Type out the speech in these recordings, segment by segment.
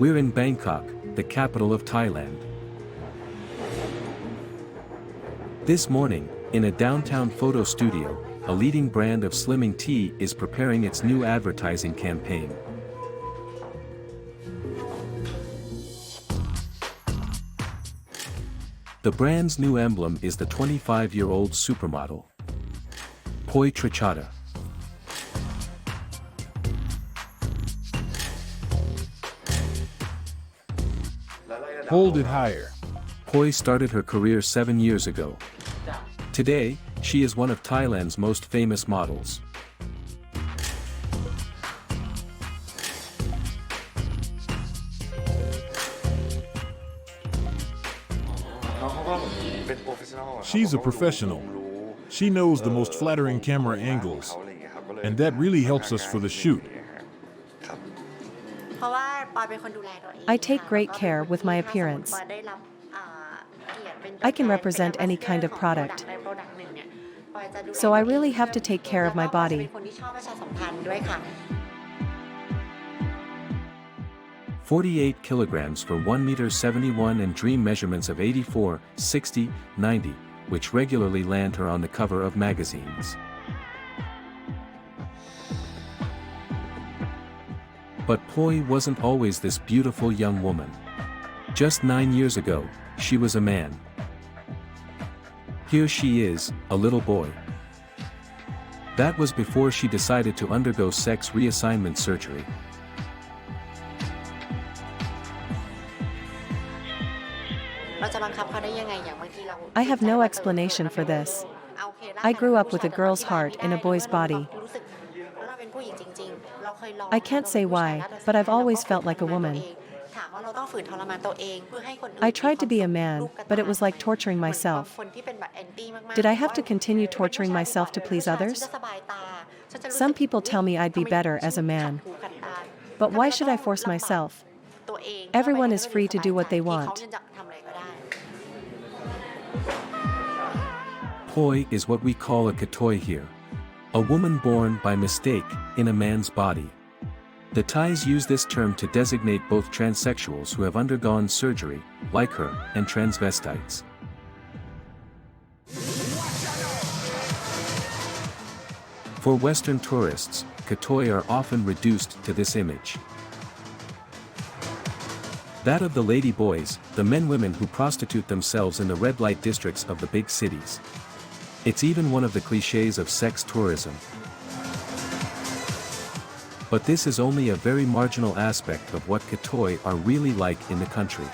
We're in Bangkok, the capital of Thailand. This morning, in a downtown photo studio, a leading brand of slimming tea is preparing its new advertising campaign. The brand's new emblem is the 25-year-old supermodel, Katoeys Trichata. Hold it higher. Katoeys started her career 7 years ago. Today, she is one of Thailand's most famous models. She's a professional. She knows the most flattering camera angles, and that really helps us for the shoot. I take great care with my appearance. I can represent any kind of product. So I really have to take care of my body. 48 kilograms for 1 m and dream measurements of 84, 60, 90, which regularly land her on the cover of magazines. But Katoeys wasn't always this beautiful young woman. Just 9 years ago, she was a man. Here she is, a little boy. That was before she decided to undergo sex reassignment surgery. I have no explanation for this. I grew up with a girl's heart in a boy's body. I can't say why, but I've always felt like a woman. I tried to be a man, but it was like torturing myself. Did I have to continue torturing myself to please others? Some people tell me I'd be better as a man. But why should I force myself? Everyone is free to do what they want. Katoeys is what we call a Katoey here. A woman born by mistake in a man's body. The Thais use this term to designate both transsexuals who have undergone surgery, like her, and transvestites. For Western tourists, Katoeys are often reduced to this image. That of the ladyboys, the men-women who prostitute themselves in the red light districts of the big cities. It's even one of the clichés of sex tourism. But this is only a very marginal aspect of what Katoeys are really like in the country.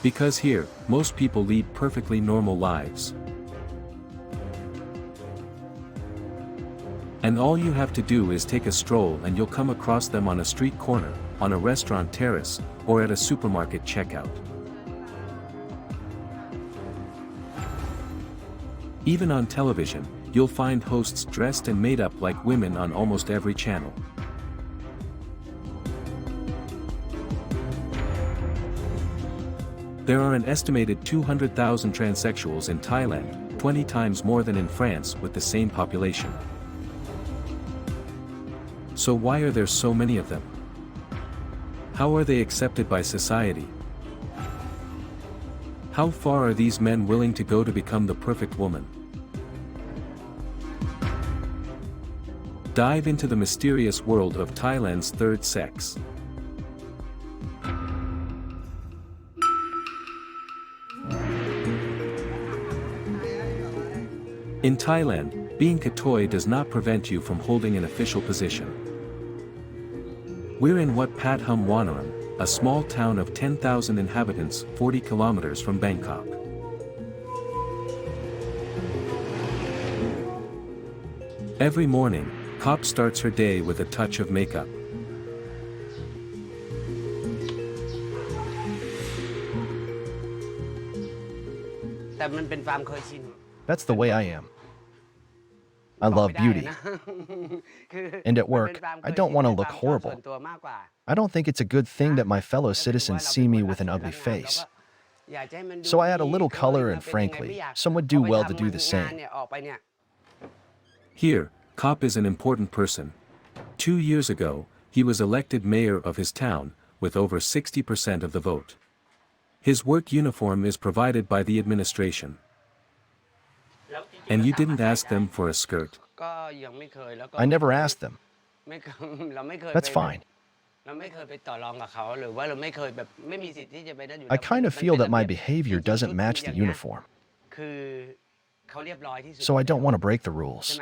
Because here, most people lead perfectly normal lives. And all you have to do is take a stroll and you'll come across them on a street corner, on a restaurant terrace, or at a supermarket checkout. Even on television, you'll find hosts dressed and made up like women on almost every channel. There are an estimated 200,000 transsexuals in Thailand, 20 times more than in France with the same population. So why are there so many of them? How are they accepted by society? How far are these men willing to go to become the perfect woman? Dive into the mysterious world of Thailand's third sex. In Thailand, being Katoeys does not prevent you from holding an official position. We're in Wat Pat Hum Wanaram, a small town of 10,000 inhabitants 40 kilometers from Bangkok. Every morning, Kop starts her day with a touch of makeup. That's the way I am. I love beauty. And at work, I don't want to look horrible. I don't think it's a good thing that my fellow citizens see me with an ugly face. So I add a little color and frankly, some would do well to do the same. Here, Kop is an important person. 2 years ago, he was elected mayor of his town, with over 60% of the vote. His work uniform is provided by the administration. And you didn't ask them for a skirt? I never asked them. That's fine. I kind of feel that my behavior doesn't match the uniform. So I don't want to break the rules.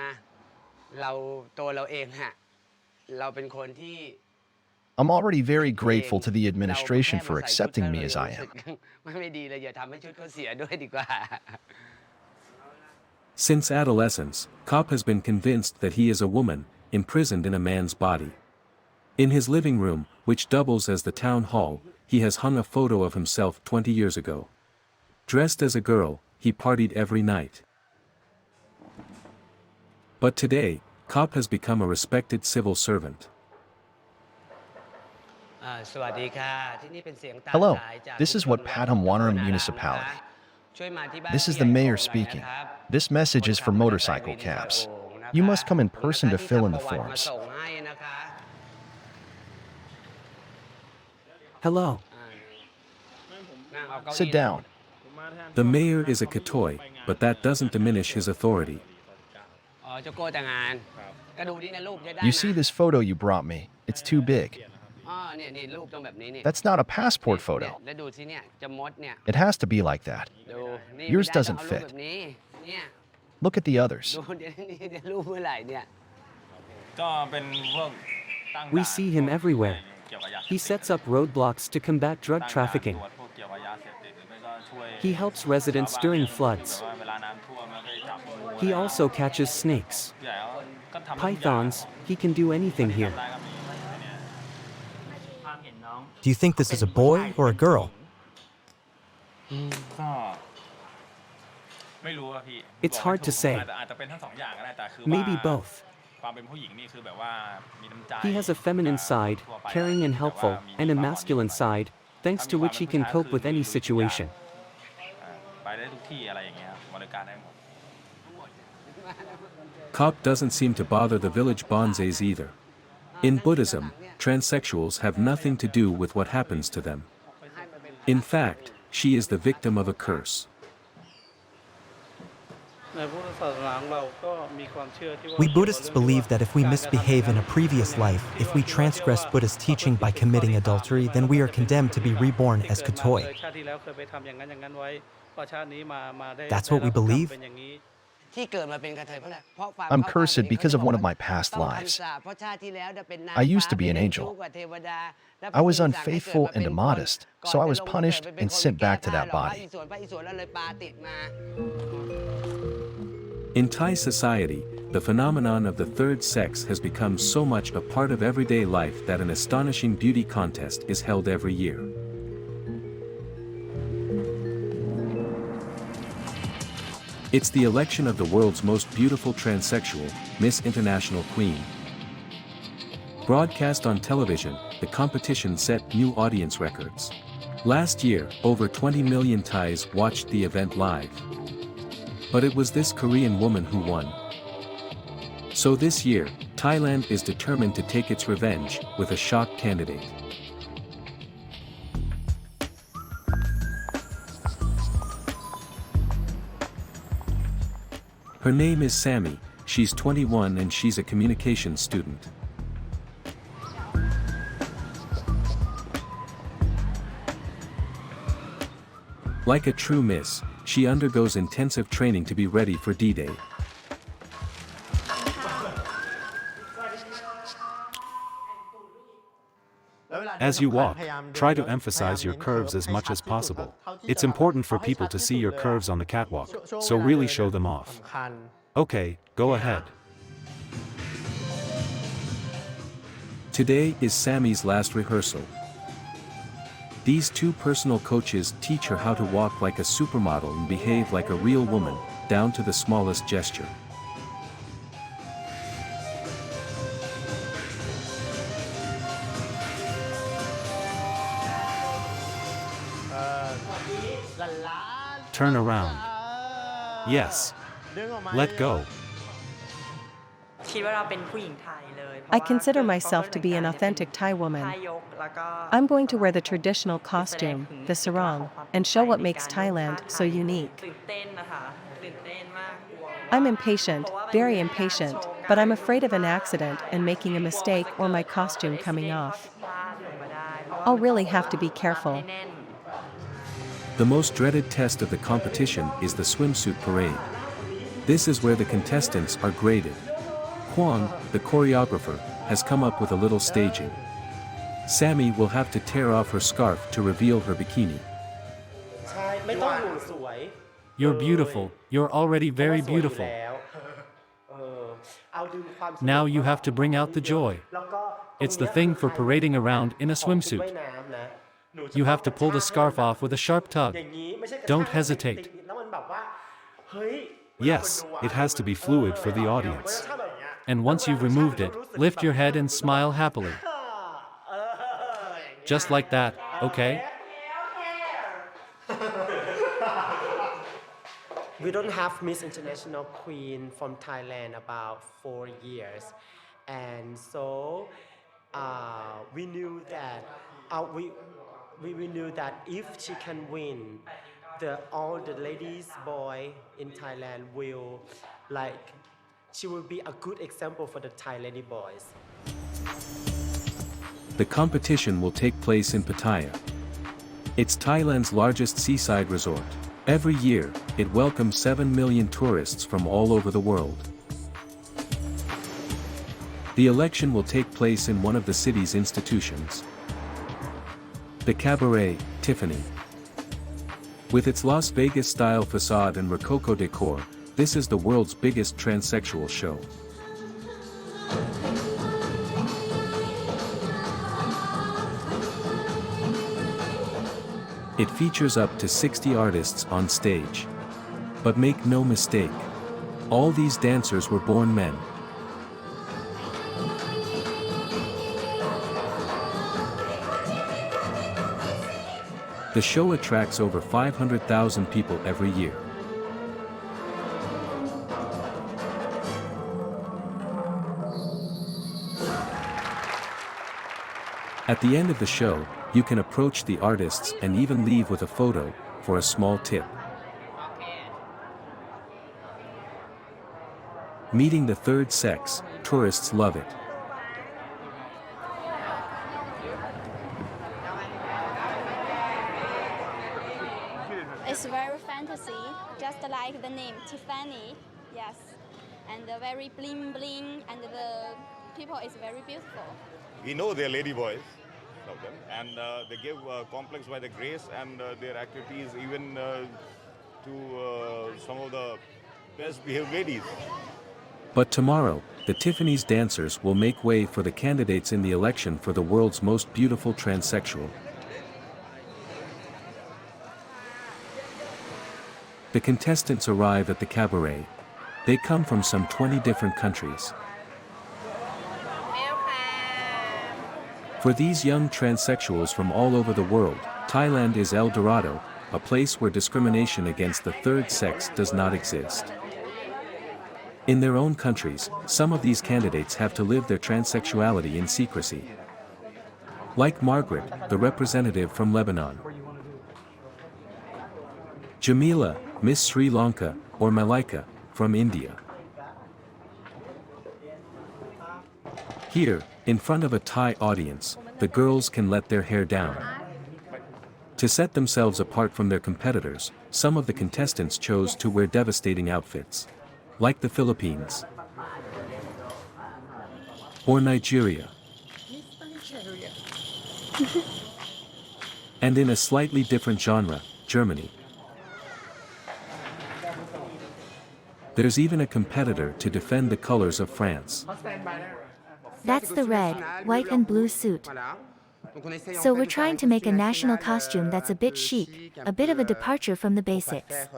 I'm already very grateful to the administration for accepting me as I am. Since adolescence, Kop has been convinced that he is a woman, imprisoned in a man's body. In his living room, which doubles as the town hall, he has hung a photo of himself 20 years ago. Dressed as a girl, he partied every night. But today, Kop has become a respected civil servant. Hello, this is what Patamwanara Municipality. This is the mayor speaking. This message is for motorcycle cabs. You must come in person to fill in the forms. Hello. Sit down. The mayor is a Katoey, but that doesn't diminish his authority. You see this photo you brought me? It's too big. That's not a passport photo. It has to be like that. Yours doesn't fit. Look at the others. We see him everywhere. He sets up roadblocks to combat drug trafficking. He helps residents during floods. He also catches snakes. Pythons, he can do anything here. Do you think this is a boy or a girl? It's hard to say. Maybe both. He has a feminine side, caring and helpful, and a masculine side, thanks to which he can cope with any situation. Kop doesn't seem to bother the village bonzes either. In Buddhism, transsexuals have nothing to do with what happens to them. In fact, she is the victim of a curse. We Buddhists believe that if we misbehave in a previous life, if we transgress Buddhist teaching by committing adultery, then we are condemned to be reborn as Katoey. That's what we believe? I'm cursed because of one of my past lives. I used to be an angel. I was unfaithful and immodest, so I was punished and sent back to that body. In Thai society, the phenomenon of the third sex has become so much a part of everyday life that an astonishing beauty contest is held every year. It's the election of the world's most beautiful transsexual, Miss International Queen. Broadcast on television, the competition set new audience records. Last year, over 20 million Thais watched the event live. But it was this Korean woman who won. So this year, Thailand is determined to take its revenge with a shock candidate. Her name is Sammy, she's 21 and she's a communications student. Like a true miss, she undergoes intensive training to be ready for D-Day. As you walk, try to emphasize your curves as much as possible. It's important for people to see your curves on the catwalk, so really show them off. Okay, go ahead. Today is Sammy's last rehearsal. These two personal coaches teach her how to walk like a supermodel and behave like a real woman, down to the smallest gesture. Turn around. Yes. Let go. I consider myself to be an authentic Thai woman. I'm going to wear the traditional costume, the sarong, and show what makes Thailand so unique. I'm impatient, very impatient, but I'm afraid of an accident and making a mistake or my costume coming off. I'll really have to be careful. The most dreaded test of the competition is the swimsuit parade. This is where the contestants are graded. Kwon, the choreographer, has come up with a little staging. Sammy will have to tear off her scarf to reveal her bikini. You're beautiful, you're already very beautiful. Now you have to bring out the joy. It's the thing for parading around in a swimsuit. You have to pull the scarf off with a sharp tug. Don't hesitate. Yes, it has to be fluid for the audience. And once you've removed it, lift your head and smile happily. Just like that, okay? We don't have Miss International Queen from Thailand about 4 years, and so we knew that we knew that if she can win, all the ladies boy in Thailand will she will be a good example for the Thai lady boys. The competition will take place in Pattaya. It's Thailand's largest seaside resort. Every year, it welcomes 7 million tourists from all over the world. The election will take place in one of the city's institutions. The Cabaret, Tiffany. With its Las Vegas-style facade and Rococo decor, this is the world's biggest transsexual show. It features up to 60 artists on stage. But make no mistake, all these dancers were born men. The show attracts over 500,000 people every year. At the end of the show, you can approach the artists and even leave with a photo, for a small tip. Meeting the third sex, tourists love it. It's very fantasy, just like the name Tiffany, yes. And very bling bling, and the people is very beautiful. We know they're ladyboys, of them, and they give complex by the grace and their activities even to some of the best behaved ladies. But tomorrow, the Tiffany's dancers will make way for the candidates in the election for the world's most beautiful transsexual. The contestants arrive at the cabaret. They come from some 20 different countries. For these young transsexuals from all over the world, Thailand is El Dorado, a place where discrimination against the third sex does not exist. In their own countries, some of these candidates have to live their transsexuality in secrecy. Like Margaret, the representative from Lebanon. Jamila, Miss Sri Lanka, or Malaika, from India. Here, in front of a Thai audience, the girls can let their hair down. To set themselves apart from their competitors, some of the contestants chose to wear devastating outfits. Like the Philippines. Or Nigeria. And in a slightly different genre, Germany. There's even a competitor to defend the colors of France. That's the red, white and blue suit. So we're trying to make a national costume that's a bit chic, a bit of a departure from the basics.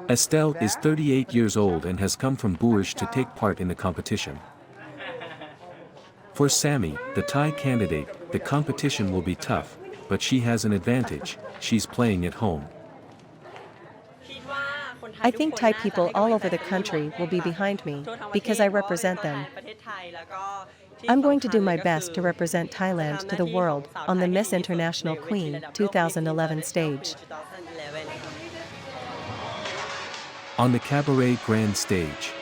Estelle is 38 years old and has come from Bourges to take part in the competition. For Sammy, the Thai candidate, the competition will be tough, but she has an advantage, she's playing at home. I think Thai people all over the country will be behind me, because I represent them. I'm going to do my best to represent Thailand to the world on the Miss International Queen 2011 stage. On the Cabaret Grand Stage.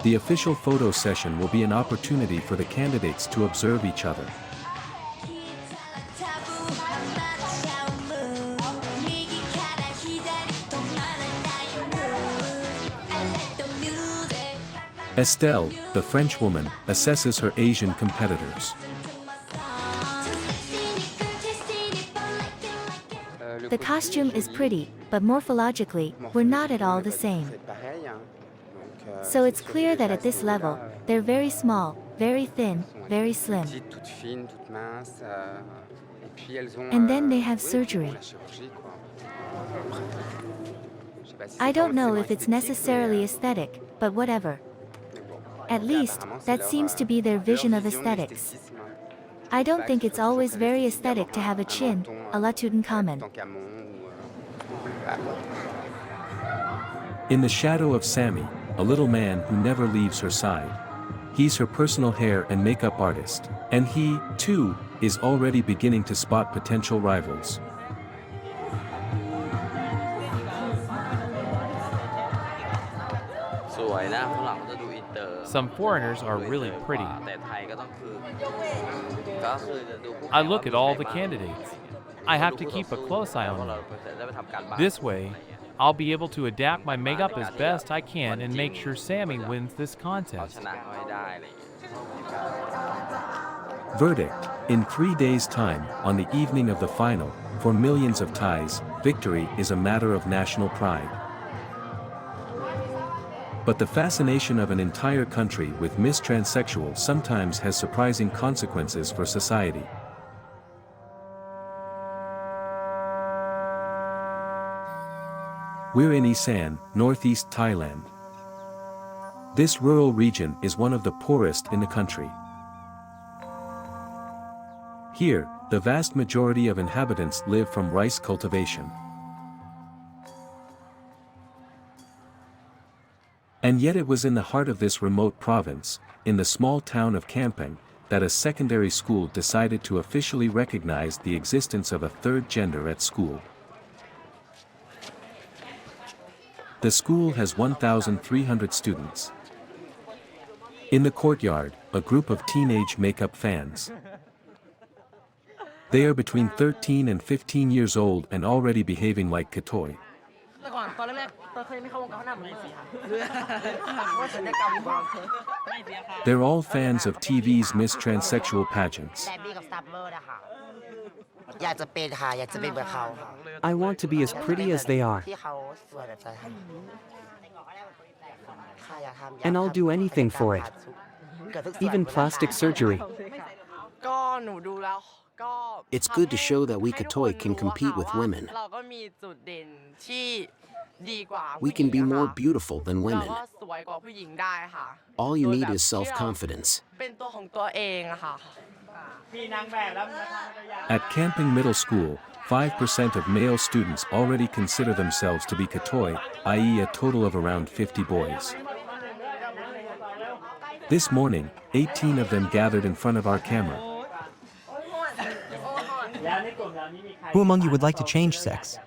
The official photo session will be an opportunity for the candidates to observe each other. Estelle, the French woman, assesses her Asian competitors. The costume is pretty, but morphologically, we're not at all the same. So it's clear that at this level, they're very small, very thin, very slim. And then they have surgery. I don't know if it's necessarily aesthetic, but whatever. At least, that seems to be their vision of aesthetics. I don't think it's always very aesthetic to have a chin, a la Tutankhamun. In the shadow of Sammy, a little man who never leaves her side. He's her personal hair and makeup artist, and he, too, is already beginning to spot potential rivals. Some foreigners are really pretty. I look at all the candidates. I have to keep a close eye on them. This way, I'll be able to adapt my makeup as best I can and make sure Sammy wins this contest. Verdict: in 3 days' time, on the evening of the final, for millions of Thais, victory is a matter of national pride. But the fascination of an entire country with Miss Transsexual sometimes has surprising consequences for society. We're in Isan, northeast Thailand. This rural region is one of the poorest in the country. Here, the vast majority of inhabitants live from rice cultivation. And yet it was in the heart of this remote province, in the small town of Kampeng, that a secondary school decided to officially recognize the existence of a third gender at school. The school has 1,300 students. In the courtyard, a group of teenage makeup fans. They are between 13 and 15 years old and already behaving like Katoeys. They're all fans of TV's Miss Transsexual pageants. I want to be as pretty as they are. And I'll do anything for it. Even plastic surgery. It's good to show that we Katoeys can compete with women. We can be more beautiful than women. All you need is self-confidence. At Kampeng Middle School, 5% of male students already consider themselves to be Katoeys, i.e. a total of around 50 boys. This morning, 18 of them gathered in front of our camera. Who among you would like to change sex?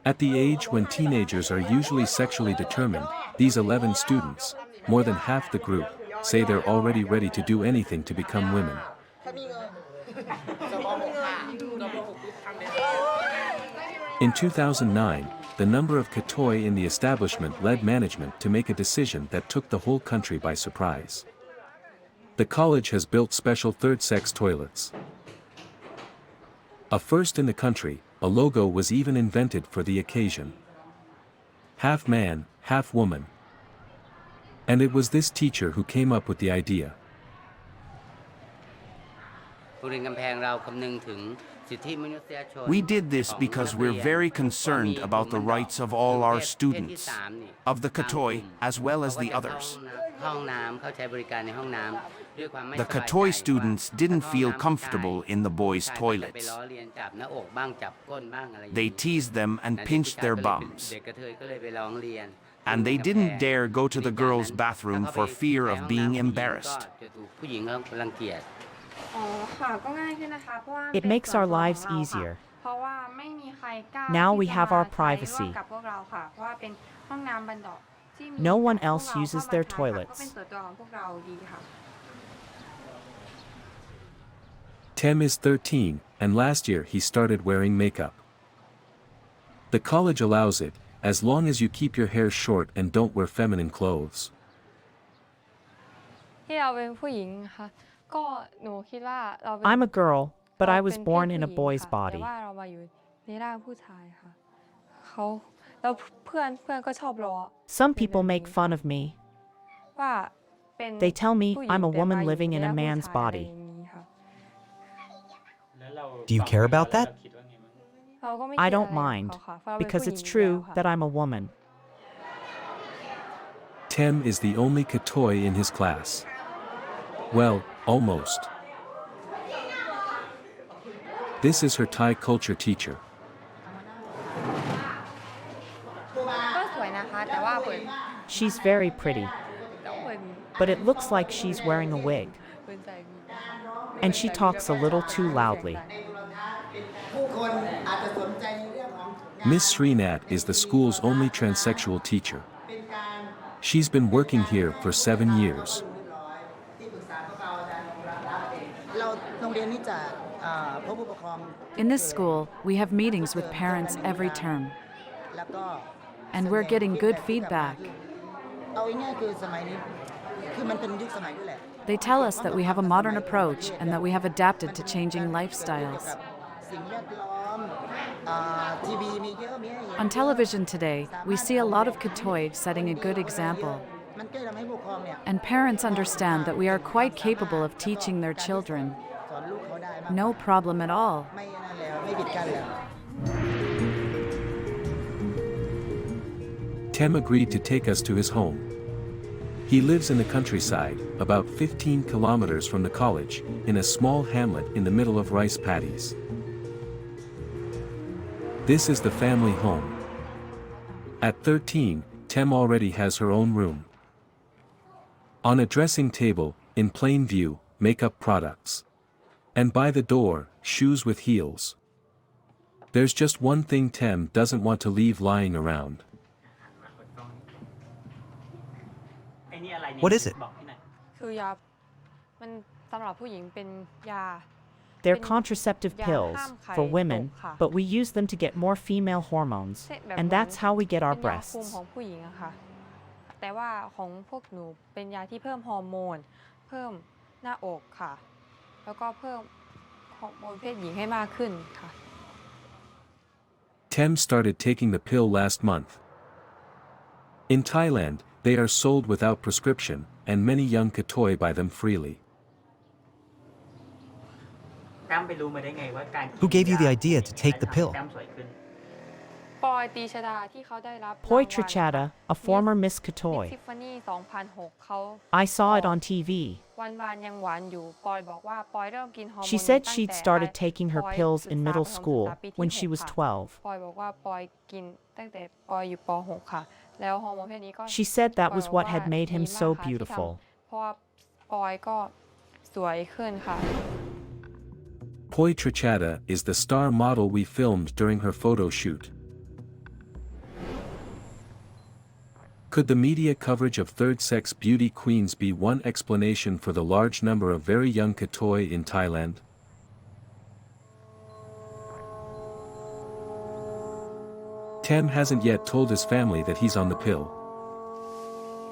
At the age when teenagers are usually sexually determined, these 11 students, more than half the group, say they're already ready to do anything to become women. In 2009, the number of Katoeys in the establishment led management to make a decision that took the whole country by surprise. The college has built special third-sex toilets. A first in the country, a logo was even invented for the occasion. Half man, half woman. And it was this teacher who came up with the idea. We did this because we're very concerned about the rights of all our students, of the Katoey as well as the others. The Katoey students didn't feel comfortable in the boys' toilets. They teased them and pinched their bums. And they didn't dare go to the girls' bathroom for fear of being embarrassed. It makes our lives easier. Now we have our privacy. No one else uses their toilets. Tem is 13, and last year he started wearing makeup. The college allows it, as long as you keep your hair short and don't wear feminine clothes. I'm a girl, but I was born in a boy's body. Some people make fun of me. They tell me I'm a woman living in a man's body. Do you care about that? I don't mind, because it's true that I'm a woman. Tem is the only Katoey in his class. Well, almost. This is her Thai culture teacher. She's very pretty, but it looks like she's wearing a wig. And she talks a little too loudly. Miss Srinath is the school's only transsexual teacher. She's been working here for 7 years. In this school, we have meetings with parents every term. And we're getting good feedback. They tell us that we have a modern approach and that we have adapted to changing lifestyles. On television today, we see a lot of Katoey setting a good example. And parents understand that we are quite capable of teaching their children. No problem at all. Tem agreed to take us to his home. He lives in the countryside, about 15 kilometers from the college, in a small hamlet in the middle of rice paddies. This is the family home. At 13, Tem already has her own room. On a dressing table, in plain view, makeup products. And by the door, shoes with heels. There's just one thing Tem doesn't want to leave lying around. What is it? They're contraceptive pills for women, but we use them to get more female hormones, and that's how we get our breasts. Tem started taking the pill last month. In Thailand, they are sold without prescription, and many young Katoey buy them freely. Who gave you the idea to take the pill? Katoeys, a former Miss Katoey. I saw it on TV. She said she'd started taking her pills in middle school when she was 12. She said that was what had made him so beautiful. Katoeys is the star model we filmed during her photo shoot. Could the media coverage of third-sex beauty queens be one explanation for the large number of very young Katoey in Thailand? Tem hasn't yet told his family that he's on the pill.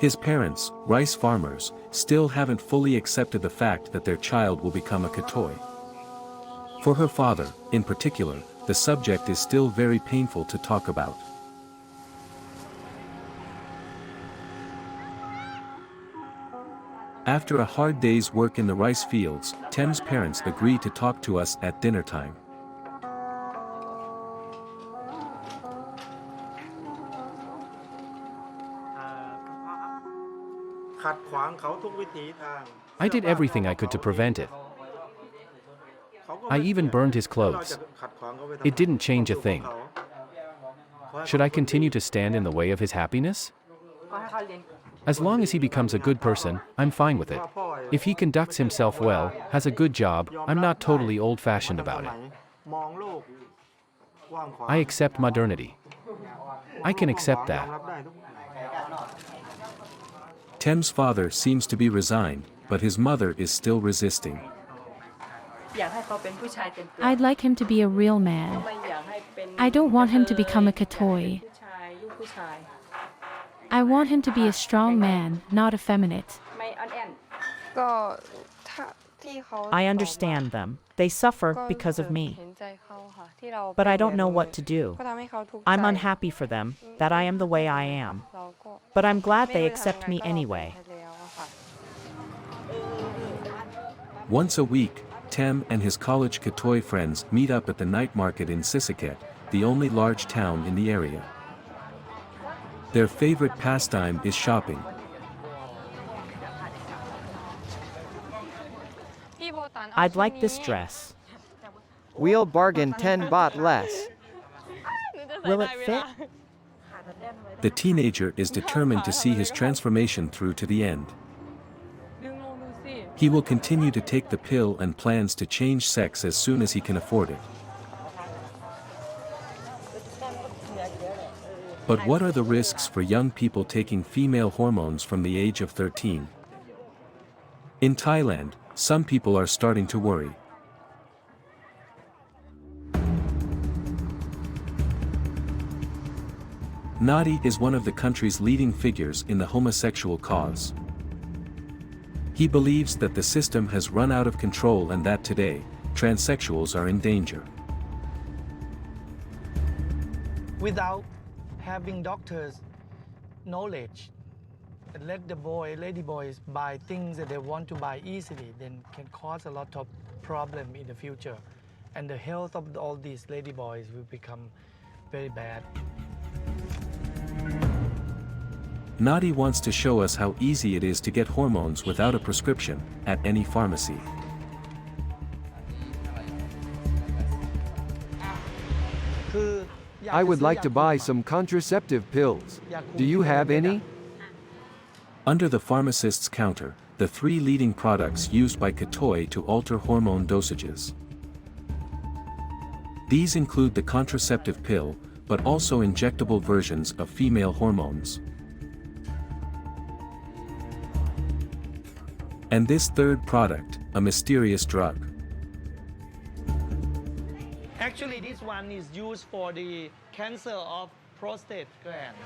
His parents, rice farmers, still haven't fully accepted the fact that their child will become a Katoey. For her father, in particular, the subject is still very painful to talk about. After a hard day's work in the rice fields, Tem's parents agree to talk to us at dinner time. I did everything I could to prevent it. I even burned his clothes. It didn't change a thing. Should I continue to stand in the way of his happiness? As long as he becomes a good person, I'm fine with it. If he conducts himself well, has a good job, I'm not totally old-fashioned about it. I accept modernity. I can accept that. Tem's father seems to be resigned, but his mother is still resisting. I'd like him to be a real man. I don't want him to become a Katoey. I want him to be a strong man, not effeminate. I understand them. They suffer because of me. But I don't know what to do. I'm unhappy for them, that I am the way I am. But I'm glad they accept me anyway. Once a week, Tem and his college Katoey friends meet up at the night market in Sisaket, the only large town in the area. Their favorite pastime is shopping. I'd like this dress. We'll bargain 10 baht less. Will it fit? The teenager is determined to see his transformation through to the end. He will continue to take the pill and plans to change sex as soon as he can afford it. But what are the risks for young people taking female hormones from the age of 13? In Thailand, some people are starting to worry. Nadi is one of the country's leading figures in the homosexual cause. He believes that the system has run out of control and that today, transsexuals are in danger. Without having doctors' knowledge, let the ladyboys buy things that they want to buy easily, then can cause a lot of problem in the future. And the health of all these ladyboys will become very bad. Nadi wants to show us how easy it is to get hormones without a prescription, at any pharmacy. I would like to buy some contraceptive pills. Do you have any? Under the pharmacist's counter, the three leading products used by Katoey to alter hormone dosages. These include the contraceptive pill, but also injectable versions of female hormones. And this third product, a mysterious drug. Actually, this one is used for the cancer of prostate gland.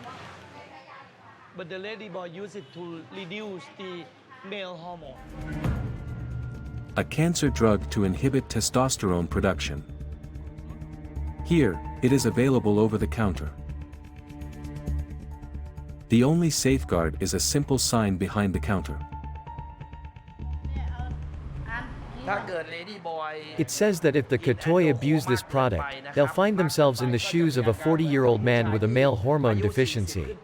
But the ladyboy use it to reduce the male hormone. A cancer drug to inhibit testosterone production. Here, it is available over the counter. The only safeguard is a simple sign behind the counter. It says that if the Katoey abuse this product, they'll find themselves in the shoes of a 40-year-old man with a male hormone deficiency.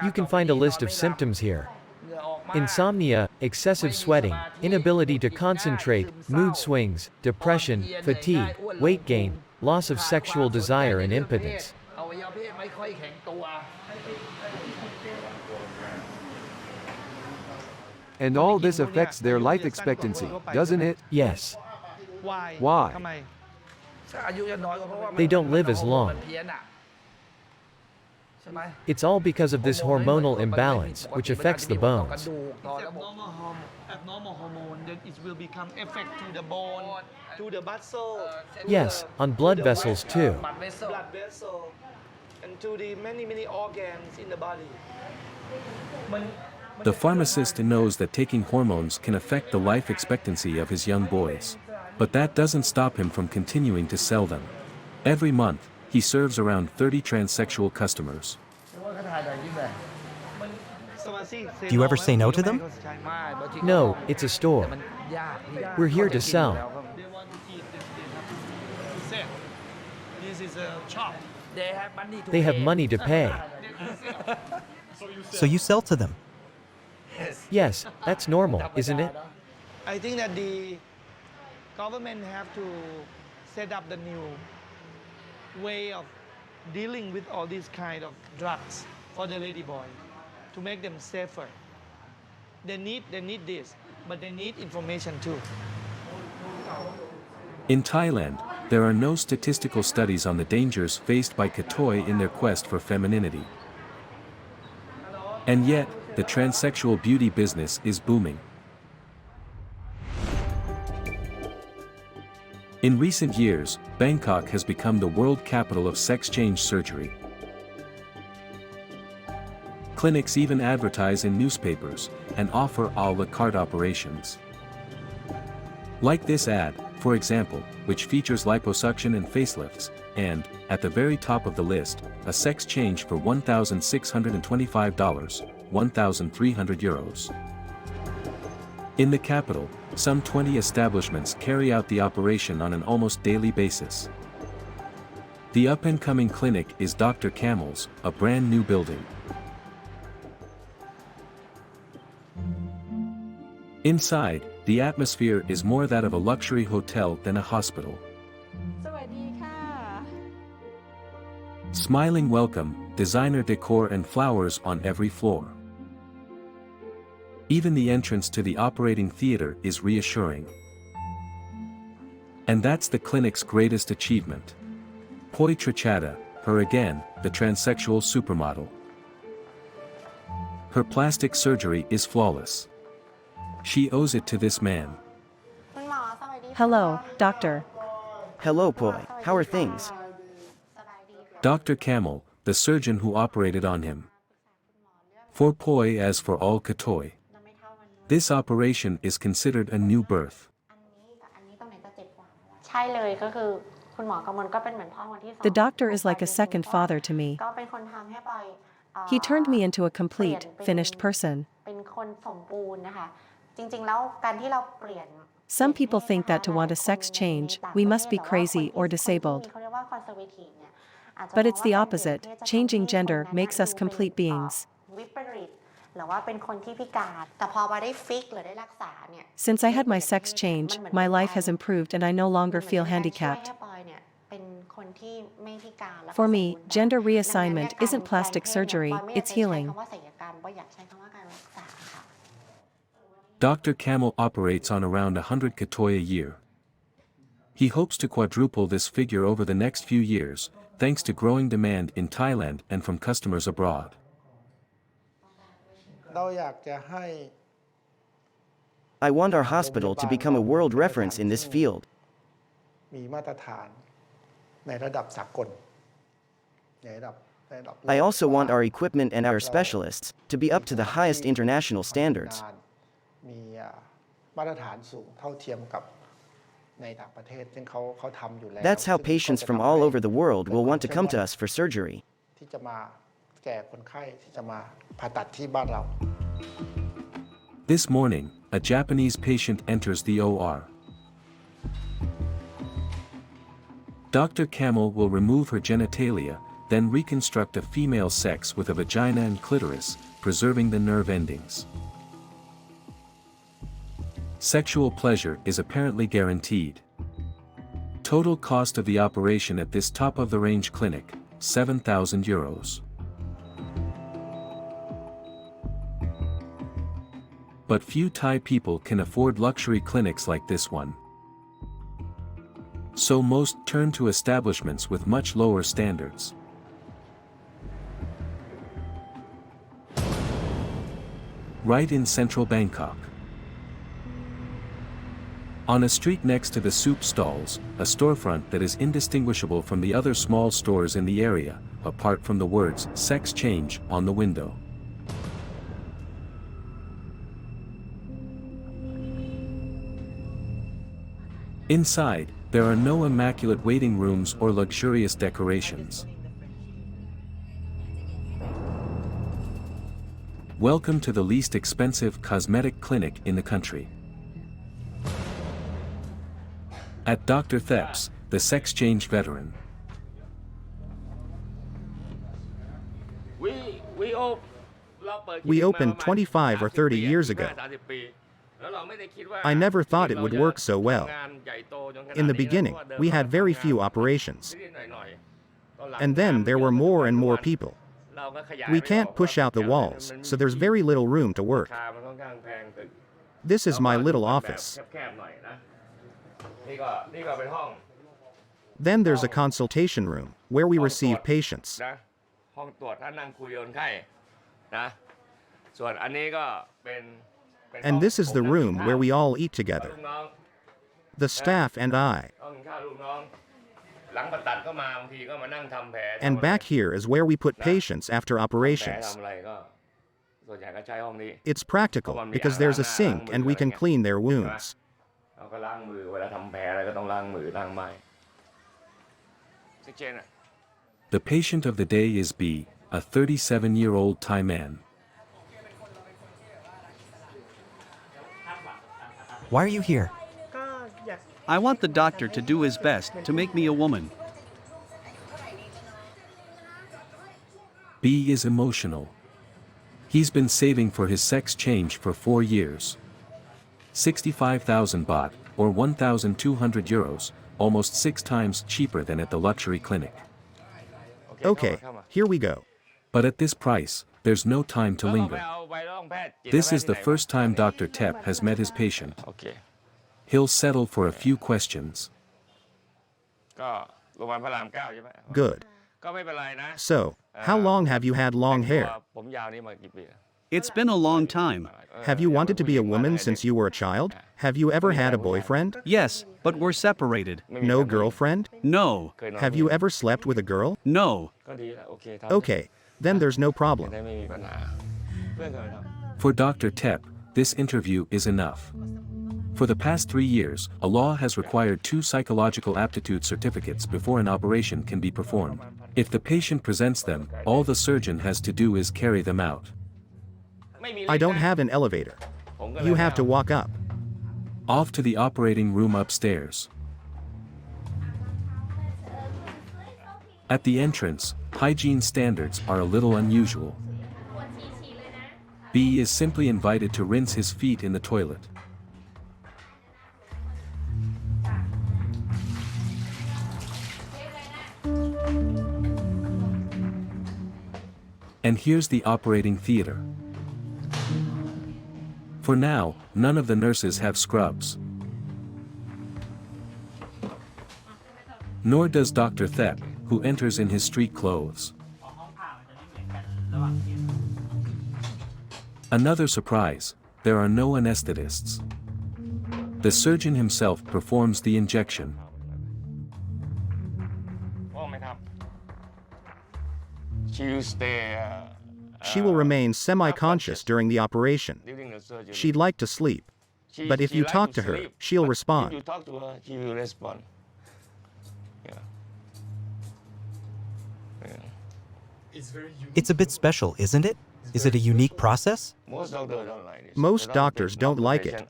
You can find a list of symptoms here. Insomnia, excessive sweating, inability to concentrate, mood swings, depression, fatigue, weight gain, loss of sexual desire and impotence. And all this affects their life expectancy, doesn't it? Yes. Why? They don't live as long. It's all because of this hormonal imbalance, which affects the bones. Abnormal hormone, then it will become effect to the bone, to the muscle. Yes, on blood vessels too. Blood vessel, and to the many organs in the body. The pharmacist knows that taking hormones can affect the life expectancy of his young boys. But that doesn't stop him from continuing to sell them. Every month, he serves around 30 transsexual customers. Do you ever say no to them? No, it's a store. We're here to sell. This is a shop. They have money to pay. So you sell to them? Yes, that's normal, isn't it? I think that the government have to set up the new way of dealing with all these kind of drugs for the ladyboy to make them safer. They need this, but they need information too. In Thailand, there are no statistical studies on the dangers faced by Katoeys in their quest for femininity. And yet, the transsexual beauty business is booming. In recent years, Bangkok has become the world capital of sex change surgery. Clinics even advertise in newspapers and offer a la carte operations. Like this ad, for example, which features liposuction and facelifts, and, at the very top of the list, a sex change for $1,625, 1,300 euros. In the capital, some 20 establishments carry out the operation on an almost daily basis. The up-and-coming clinic is Dr. Camel's, a brand new building. Inside, the atmosphere is more that of a luxury hotel than a hospital. Smiling welcome, designer decor and flowers on every floor. Even the entrance to the operating theater is reassuring. And that's the clinic's greatest achievement. Poi Trichata, her again, the transsexual supermodel. Her plastic surgery is flawless. She owes it to this man. Hello, doctor. Hello, Poi. How are things? Dr. Camel, the surgeon who operated on him. For Poi as for all Katoeys. This operation is considered a new birth. The doctor is like a second father to me. He turned me into a complete, finished person. Some people think that to want a sex change, we must be crazy or disabled. But it's the opposite. Changing gender makes us complete beings. Since I had my sex change, my life has improved and I no longer feel handicapped. For me, gender reassignment isn't plastic surgery, it's healing. Dr. Camel operates on around 100 Katoeys a year. He hopes to quadruple this figure over the next few years, thanks to growing demand in Thailand and from customers abroad. I want our hospital to become a world reference in this field. I also want our equipment and our specialists to be up to the highest international standards. That's how patients from all over the world will want to come to us for surgery. This morning, a Japanese patient enters the OR. Dr. Camel will remove her genitalia, then reconstruct a female sex with a vagina and clitoris, preserving the nerve endings. Sexual pleasure is apparently guaranteed. Total cost of the operation at this top-of-the-range clinic, 7,000 euros. But few Thai people can afford luxury clinics like this one. So most turn to establishments with much lower standards. Right in central Bangkok. On a street next to the soup stalls, a storefront that is indistinguishable from the other small stores in the area, apart from the words "sex change" on the window. Inside, there are no immaculate waiting rooms or luxurious decorations. Welcome to the least expensive cosmetic clinic in the country. At Dr. Thep's, the sex change veteran. We opened 25 or 30 years ago. I never thought it would work so well. In the beginning, we had very few operations. And then there were more and more people. We can't push out the walls, so there's very little room to work. This is my little office. Then there's a consultation room, where we receive patients. And this is the room where we all eat together. The staff and I. And back here is where we put patients after operations. It's practical because there's a sink and we can clean their wounds. The patient of the day is B, a 37-year-old Thai man. Why are you here? I want the doctor to do his best to make me a woman. B is emotional. He's been saving for his sex change for 4 years. 65,000 baht, or 1,200 euros, almost 6 times cheaper than at the luxury clinic. Okay, here we go. But at this price, there's no time to linger. This is the first time Dr. Thep has met his patient. He'll settle for a few questions. Good. So, how long have you had long hair? It's been a long time. Have you wanted to be a woman since you were a child? Have you ever had a boyfriend? Yes, but we're separated. No girlfriend? No. Have you ever slept with a girl? No. Okay, then there's no problem. For Dr. Thep, this interview is enough. For the past 3 years, a law has required 2 psychological aptitude certificates before an operation can be performed. If the patient presents them, all the surgeon has to do is carry them out. I don't have an elevator. You have to walk up. Off to the operating room upstairs. At the entrance, hygiene standards are a little unusual. B is simply invited to rinse his feet in the toilet. And here's the operating theater. For now, none of the nurses have scrubs. Nor does Dr. Thep, who enters in his street clothes. Another surprise, there are no anesthetists. The surgeon himself performs the injection. She will remain semi-conscious during the operation. She'd like to sleep. But if you talk to her, she'll respond. It's a bit special, isn't it? Is it a unique process? Most doctors don't like it.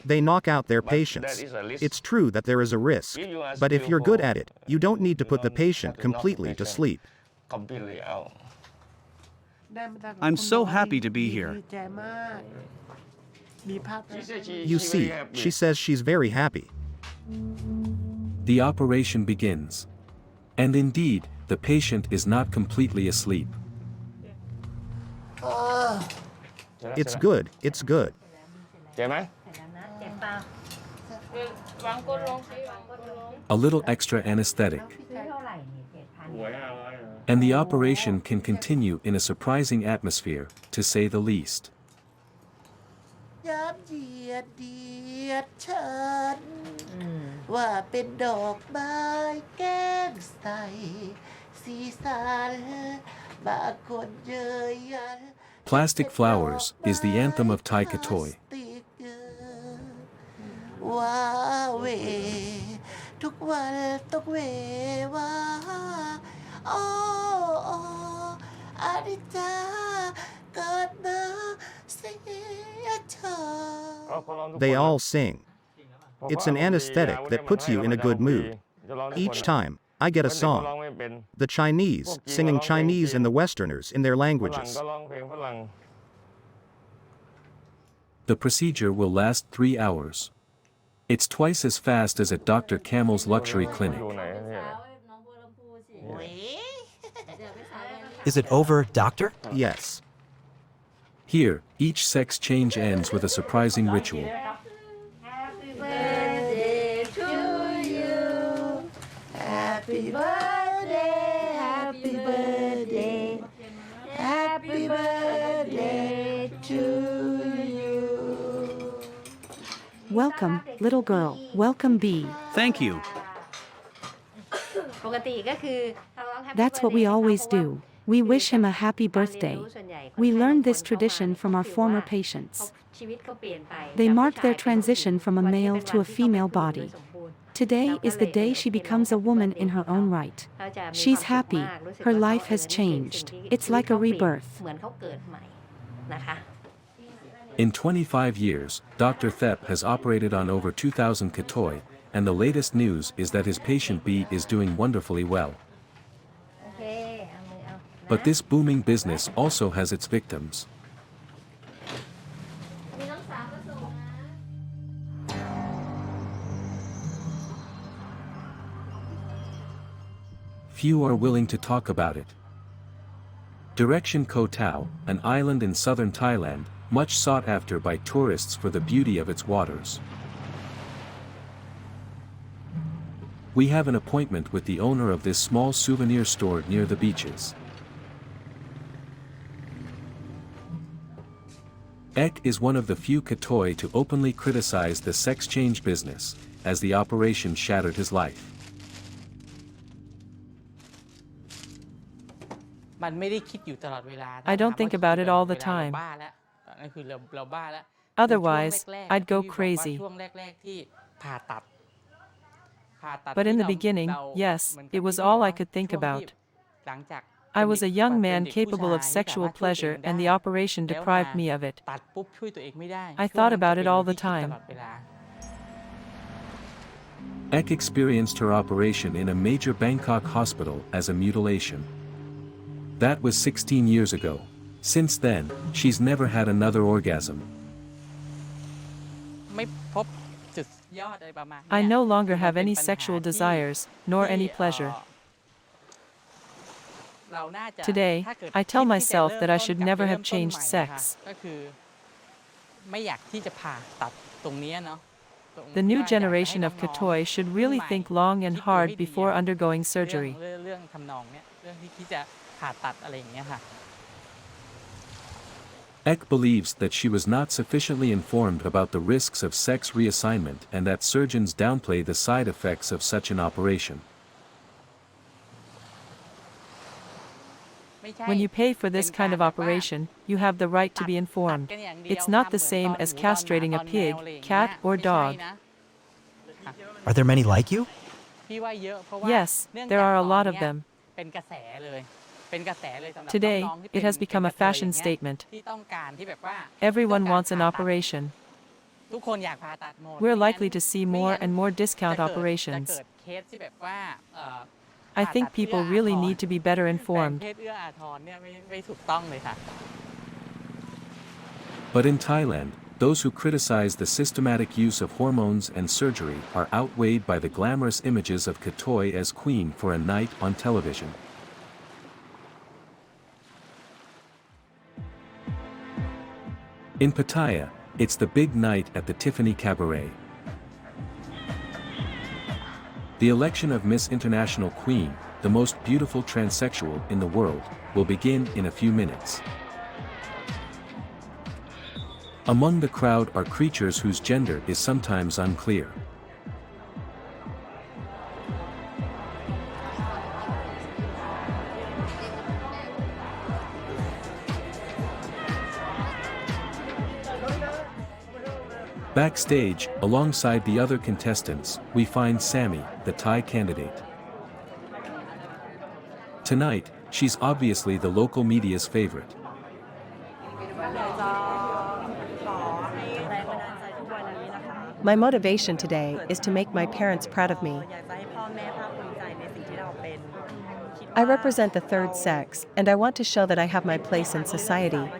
They knock out their patients. It's true that there is a risk, but if you're good at it, you don't need to put the patient completely to sleep. I'm so happy to be here. You see, she says she's very happy. The operation begins. And indeed, the patient is not completely asleep. It's good, it's good. A little extra anesthetic. And the operation can continue in a surprising atmosphere, to say the least. Plastic Flowers is the anthem of Thai Katoeys. ว้าเวทุกวันตกเววาโอ้โอ้ They all sing. It's an anesthetic that puts you in a good mood. Each time, I get a song. The Chinese singing Chinese and the Westerners in their languages. The procedure will last 3 hours. It's twice as fast as at Dr. Camel's luxury clinic. Is it over, doctor? Yes. Here, each sex change ends with a surprising ritual. Happy birthday to you. Happy birthday, happy birthday. Happy birthday to you. Welcome, little girl. Welcome, bee. Thank you. That's what we always do. We wish him a happy birthday. We learned this tradition from our former patients. They mark their transition from a male to a female body. Today is the day she becomes a woman in her own right. She's happy. Her life has changed. It's like a rebirth. In 25 years, Dr. Thep has operated on over 2,000 Katoey, and the latest news is that his patient B is doing wonderfully well. But this booming business also has its victims. Few are willing to talk about it. Direction Koh Tao, an island in southern Thailand, much sought after by tourists for the beauty of its waters. We have an appointment with the owner of this small souvenir store near the beaches. Ek is one of the few Katoey to openly criticize the sex change business, as the operation shattered his life. I don't think about it all the time. Otherwise, I'd go crazy. But in the beginning, yes, it was all I could think about. I was a young man capable of sexual pleasure and the operation deprived me of it. I thought about it all the time. Ek experienced her operation in a major Bangkok hospital as a mutilation. That was 16 years ago. Since then, she's never had another orgasm. I no longer have any sexual desires, nor any pleasure. Today, I tell myself that I should never have changed sex. The new generation of Katoey should really think long and hard before undergoing surgery. Ek believes that she was not sufficiently informed about the risks of sex reassignment and that surgeons downplay the side effects of such an operation. When you pay for this kind of operation, you have the right to be informed. It's not the same as castrating a pig, cat, or dog. Are there many like you? Yes, there are a lot of them. Today, it has become a fashion statement. Everyone wants an operation. We're likely to see more and more discount operations. I think people really need to be better informed. But in Thailand, those who criticize the systematic use of hormones and surgery are outweighed by the glamorous images of Katoey as queen for a night on television. In Pattaya, it's the big night at the Tiffany Cabaret. The election of Miss International Queen, the most beautiful transsexual in the world, will begin in a few minutes. Among the crowd are creatures whose gender is sometimes unclear. Backstage, alongside the other contestants, we find Sammy, the Thai candidate. Tonight, She's obviously the local media's favorite. My motivation today is to make my parents proud of me. I represent the third sex, and I want to show that I have my place in society.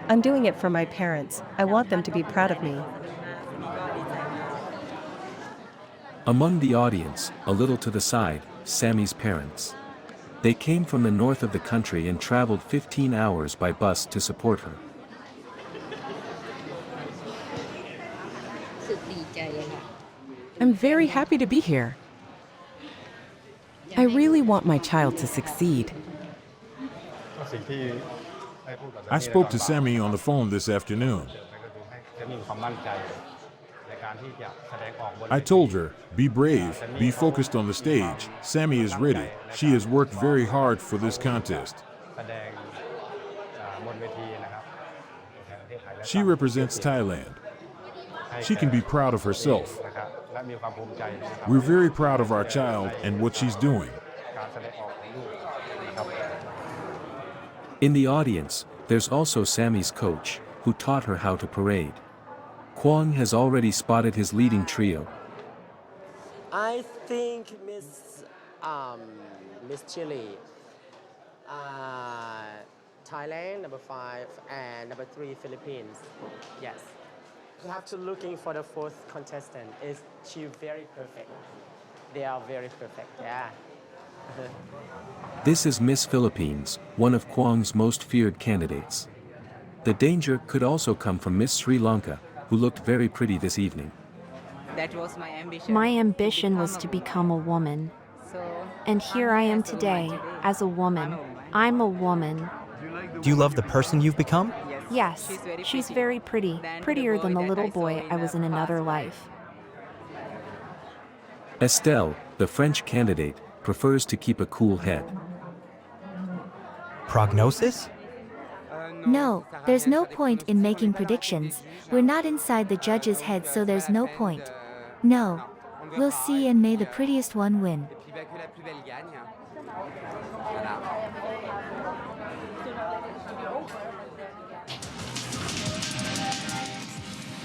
I'm doing it for my parents. I want them to be proud of me. Among the audience, a little to the side, Sammy's parents. They came from the north of the country and traveled 15 hours by bus to support her. I'm very happy to be here. I really want my child to succeed. I spoke to Sammy on the phone this afternoon. I told her, be brave, be focused on the stage. Sammy is ready. She has worked very hard for this contest. She represents Thailand. She can be proud of herself. We're very proud of our child and what she's doing. In the audience, there's also Sammy's coach, who taught her how to parade. Kwong has already spotted his leading trio. I think Miss Chile, Thailand, number 5, and number 3, Philippines. Yes. You have to looking for the fourth contestant. Is she very perfect? They are very perfect, yeah. This is Miss Philippines, one of Kwong's most feared candidates. The danger could also come from Miss Sri Lanka, who looked very pretty this evening. That was my ambition. My ambition was to become a woman. And here I am today, as a woman. I'm a woman. Do you love the person you've become? Yes, she's very pretty, prettier than the little boy I was in another life. Estelle, the French candidate, prefers to keep a cool head. Prognosis? No, there's no point in making predictions. We're not inside the judge's head, so there's no point. No. We'll see, and may the prettiest one win.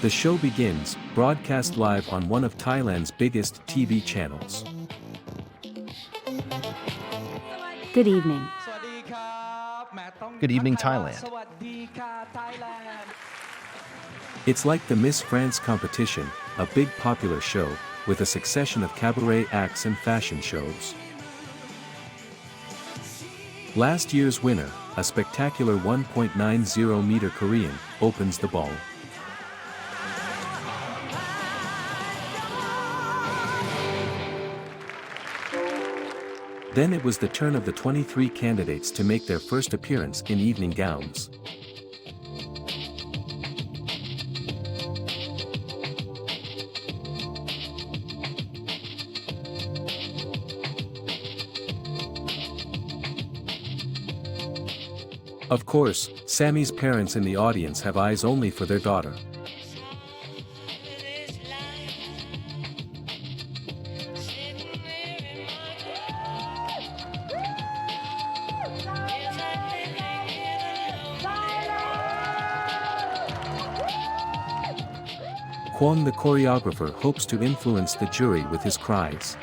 The show begins, broadcast live on one of Thailand's biggest TV channels. Good evening. Good evening, Thailand. It's like the Miss France competition, a big popular show, with a succession of cabaret acts and fashion shows. Last year's winner, a spectacular 1.90-meter Korean, opens the ball. Then it was the turn of the 23 candidates to make their first appearance in evening gowns. Of course, Sammy's parents in the audience have eyes only for their daughter. Kwong, the choreographer, hopes to influence the jury with his cries.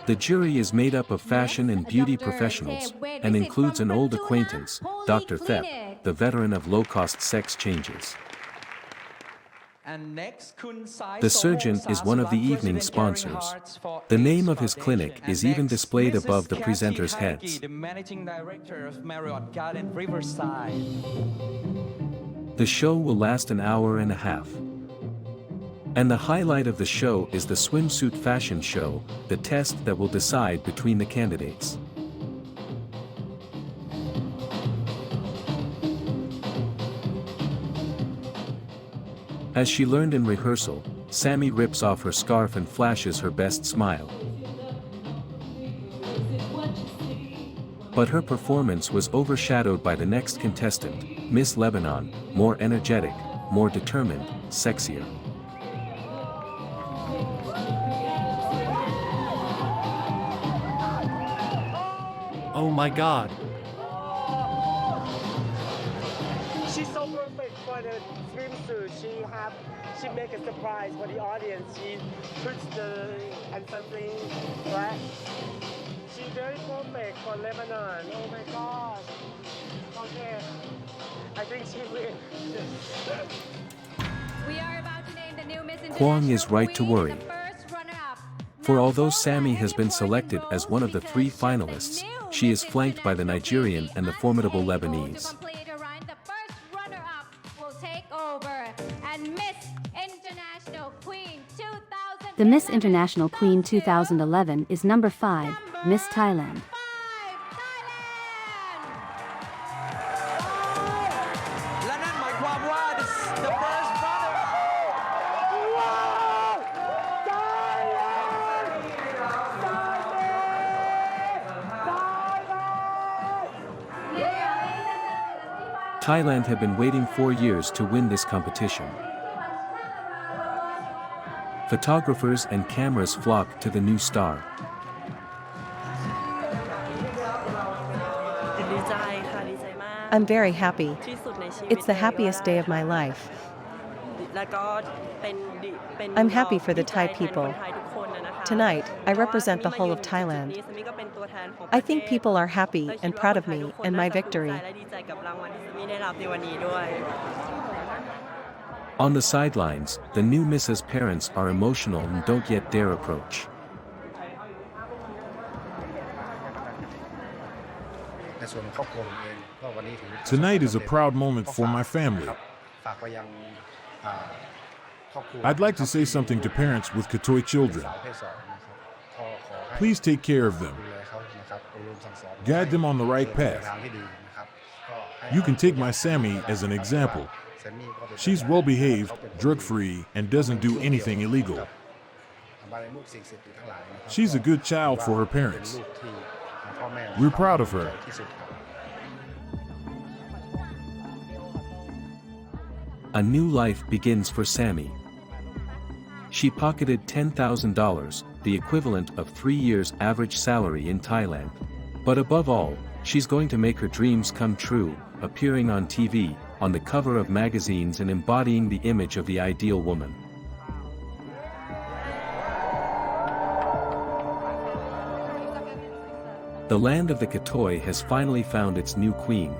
The jury is made up of fashion and beauty professionals, and includes an old acquaintance, Dr. Thep, the veteran of low-cost sex changes. The surgeon is one of the evening sponsors. The name of his clinic is even displayed above the presenters' heads. The show will last an hour and a half. And the highlight of the show is the swimsuit fashion show, the test that will decide between the candidates. As she learned in rehearsal, Sammy rips off her scarf and flashes her best smile. But her performance was overshadowed by the next contestant, Miss Lebanon, more energetic, more determined, sexier. Oh my god. She's so perfect for the swimsuit. She make a surprise for the audience. She puts the and something, right? She's very perfect for Lebanon. Oh my gosh. Okay. I think she will. We are about to name the new Miss Kwong is International right to Queen, worry. the first runner-up. For although Sammy has been selected as one of the 3 finalists, she is flanked by the Nigerian and the formidable Lebanese. Complete a run, the first runner-up will take over, and Miss International Queen 2000. The Miss International Queen 2011 is number 5, Miss Thailand. Thailand had been waiting 4 years to win this competition. Photographers and cameras flocked to the new star. I'm very happy. It's the happiest day of my life. I'm happy for the Thai people. Tonight, I represent the whole of Thailand. I think people are happy and proud of me and my victory. On the sidelines, the new Mrs. parents are emotional and don't yet dare approach. Tonight is a proud moment for my family. I'd like to say something to parents with Katoeys children. Please take care of them. Guide them on the right path. You can take my Sammy as an example. She's well-behaved, drug-free, and doesn't do anything illegal. She's a good child for her parents. We're proud of her. A new life begins for Sammy. She pocketed $10,000, the equivalent of 3 years' average salary in Thailand. But above all, she's going to make her dreams come true, appearing on TV, on the cover of magazines and embodying the image of the ideal woman. The land of the Katoeys has finally found its new queen.